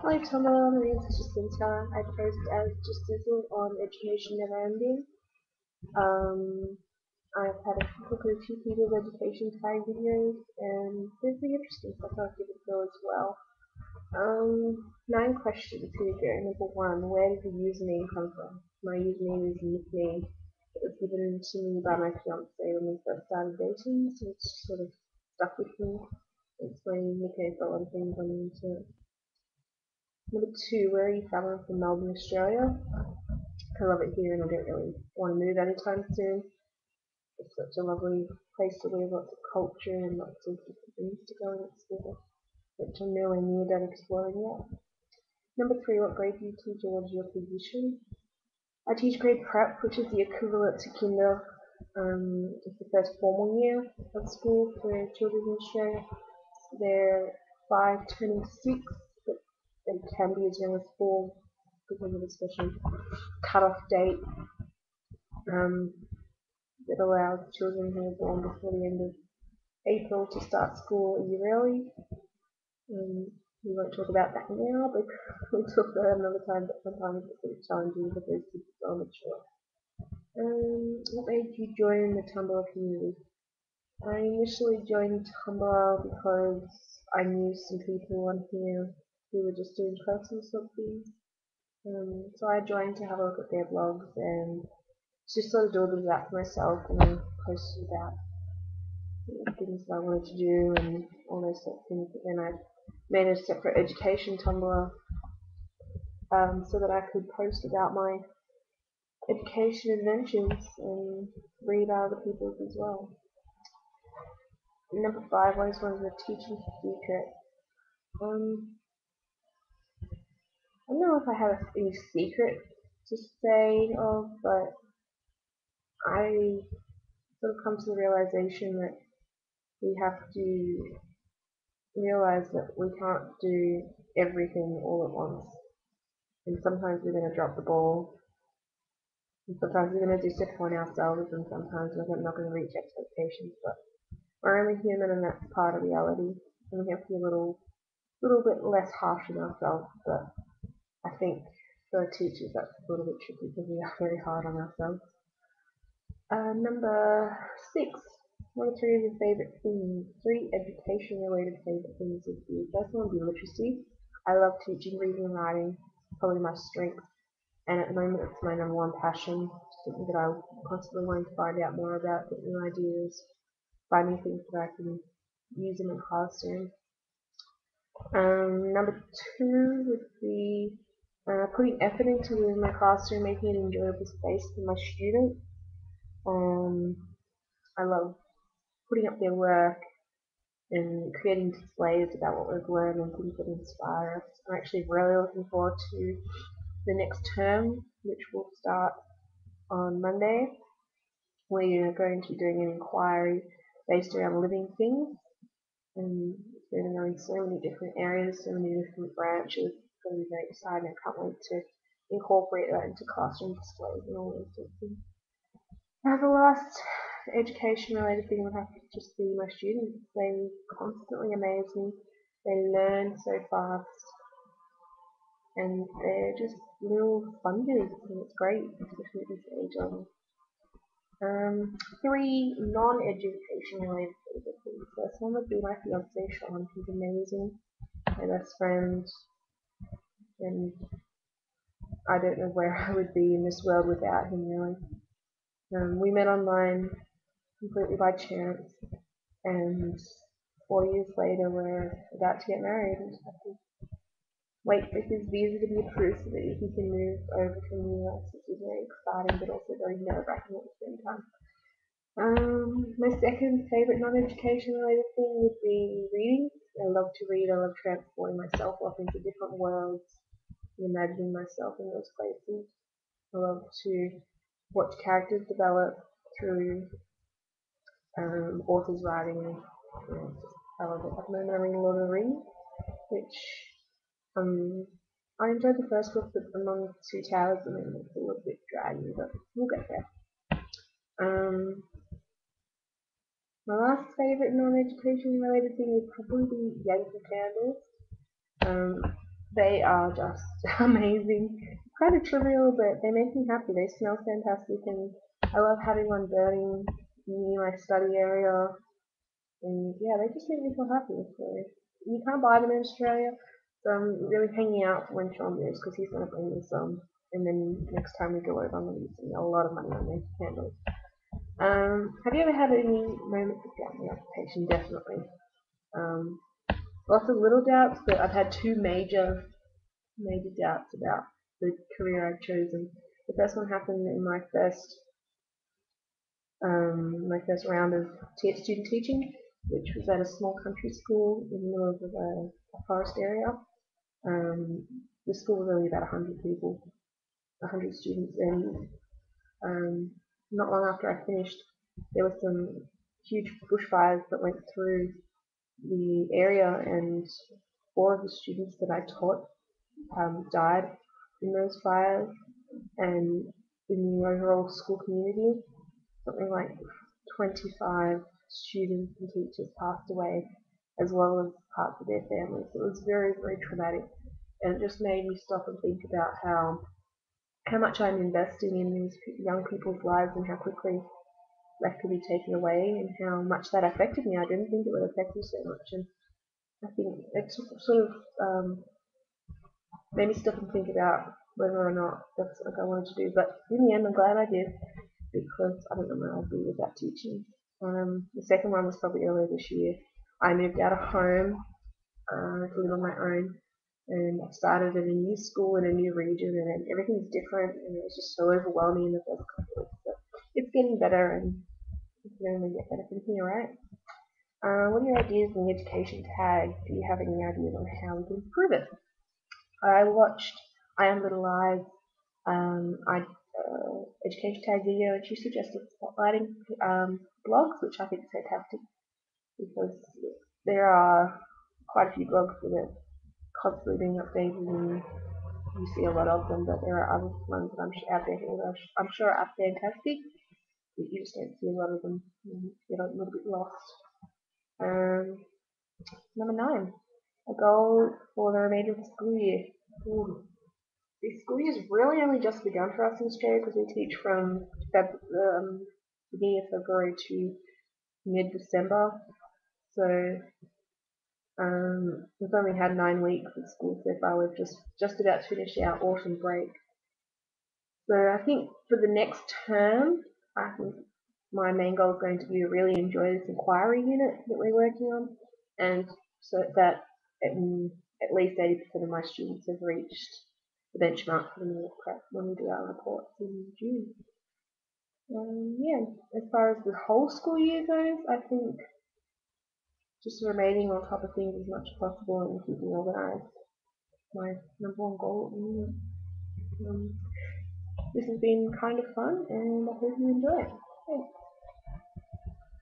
Hi Tumblr, my name is Jacinta. I post as Jacinta on Education Never Ending. Um, I've had a look at a few people's education tag videos and they're pretty interesting, so I thought I'd give it a go as well. 9 questions, here we go. Number 1, where did the username come from? My username is a nickname that was given to me by my fiance when we first started dating, so it's sort of stuck with me. It's my nickname for a lot of things on the internet. Number 2, where are you from? I'm from Melbourne, Australia. I love it here and I don't really want to move anytime soon. It's such a lovely place to live, lots of culture and lots of different things to go and explore, which I'm nowhere near done exploring yet. Number 3, what grade do you teach or what is your position? I teach grade prep, which is the equivalent to kinder. It's the first formal year of school for children in Australia. They're 5 turning 6, but they can be as young as 4 because of a special cut-off date um, that allows children who are born before the end of April to start school a year early. We won't talk about that now, but we'll talk about it another time, but sometimes it's a bit challenging because those kids are so mature. What made you join the Tumblr community? I initially joined Tumblr because I knew some people on here who were just doing personal something. So I joined to have a look at their blogs and just sort of do a bit of that for myself and then post about things that I wanted to do and all those sort of things. But then I made a separate education Tumblr so that I could post about my education adventures and read other people's as well. Number 5, what is one of your teaching secrets? Um, I don't know if I have any secret to say of, but I sort of come to the realization that we have to realize that we can't do everything all at once. And sometimes we're going to drop the ball, and sometimes we're going to do stuff on ourselves, and sometimes we're not going to reach expectations. But we're only human, and that's part of reality. And we have to be a little bit less harsh on ourselves. But I think for teachers, that's a little bit tricky because we are very hard on ourselves. Number 6. What are 3 of your favourite things? 3 education-related favourite things would be. First one would be literacy. I love teaching reading and writing. It's probably my strength. And at the moment, it's my number 1 passion. Something that I'm constantly wanting to find out more about, get new ideas, find new things that I can use in the classroom. Number 2 would be putting effort into my classroom, making it an enjoyable space for my students. I love putting up their work and creating displays about what we've learned and things that inspire us. I'm actually really looking forward to the next term, which will start on Monday. We are going to be doing an inquiry based around living things, and it's going to go in so many different areas, so many different branches. It's going to be very exciting. I can't wait to incorporate that into classroom displays and all those sorts of things. The last education related thing would have to just be my students. They constantly amaze me. They learn so fast and they're just little sponges and it's great, especially at this age level. 3 non-education related things. First one would be my fiance Sean. He's amazing, my best friend, and I don't know where I would be in this world without him really. We met online completely by chance, and 4 years later we're about to get married and just have to wait for his visa to be approved so that he can move over from the US, which is very exciting but also very nerve-wracking at the same time. My second favourite non-education related thing would be reading. I love to read. I love transporting myself off into different worlds and imagining myself in those places. I love to watch characters develop through authors writing. I love it. At the moment I'm reading Lord of the Rings, which I enjoyed the first book, but Among the Two Towers, and then it's a little bit draggy, but we'll get there. Um, my last favourite non-education related thing would probably be Yankee candles. They are just amazing. Kind of trivial, but they make me happy. They smell fantastic, and I love having one burning near my study area. And yeah, they just make me feel happy. So you can't buy them in Australia. So I'm really hanging out when Sean moves because he's going to bring me some. And then next time we go over, I'm going to be spending a lot of money on their candles. Have you ever had any moments of doubt in your occupation? Definitely. Um, Lots of little doubts, but I've had two major doubts about the career I've chosen. The first one happened in my first round of student teaching, which was at a small country school in the middle of a forest area. The school was only about 100 people, 100 students, and not long after I finished, there were some huge bushfires that went through the area, and four of the students that I taught died in those fires, and in the overall school community, something like 25 students and teachers passed away, as well as parts of their families. It was very, very traumatic, and it just made me stop and think about how much I'm investing in these young people's lives and how quickly that could be taken away, and how much that affected me. I didn't think it would affect me so much, and I think it sort of made me stop and think about whether or not that's what I wanted to do. But in the end, I'm glad I did because I don't know where I'd be without teaching. The second one was probably earlier this year. I moved out of home to live on my own, and I started at a new school in a new region, and everything's different, and it was just so overwhelming in the first couple of weeks. But it's getting better, and it can only get better from here, right? What are your ideas on the education tag? Do you have any ideas on how we can improve it? I watched I Am Little Lies education tag video, and she suggested spotlighting blogs, which I think is fantastic because there are quite a few blogs that are constantly being updated, and you see a lot of them, but there are other ones that I'm sure out there that I'm sure are fantastic, but you just don't see a lot of them, and you get a little bit lost. Um, Number 9, a goal for the remainder of the school year. Ooh. The school year's really only just begun for us in Australia because we teach from beginning of February to mid-December. So we've only had 9 weeks of school so far. We've just about finished our autumn break. So I think for the next term, I think my main goal is going to be to really enjoy this inquiry unit that we're working on, and so that at least 80% of my students have reached the benchmark for the minute prep when we do our reports in June. Yeah, as far as the whole school year goes, I think just remaining on top of things as much as possible and keeping organised is my number one goal at the moment. This has been kind of fun, and I hope you enjoy it. Thanks.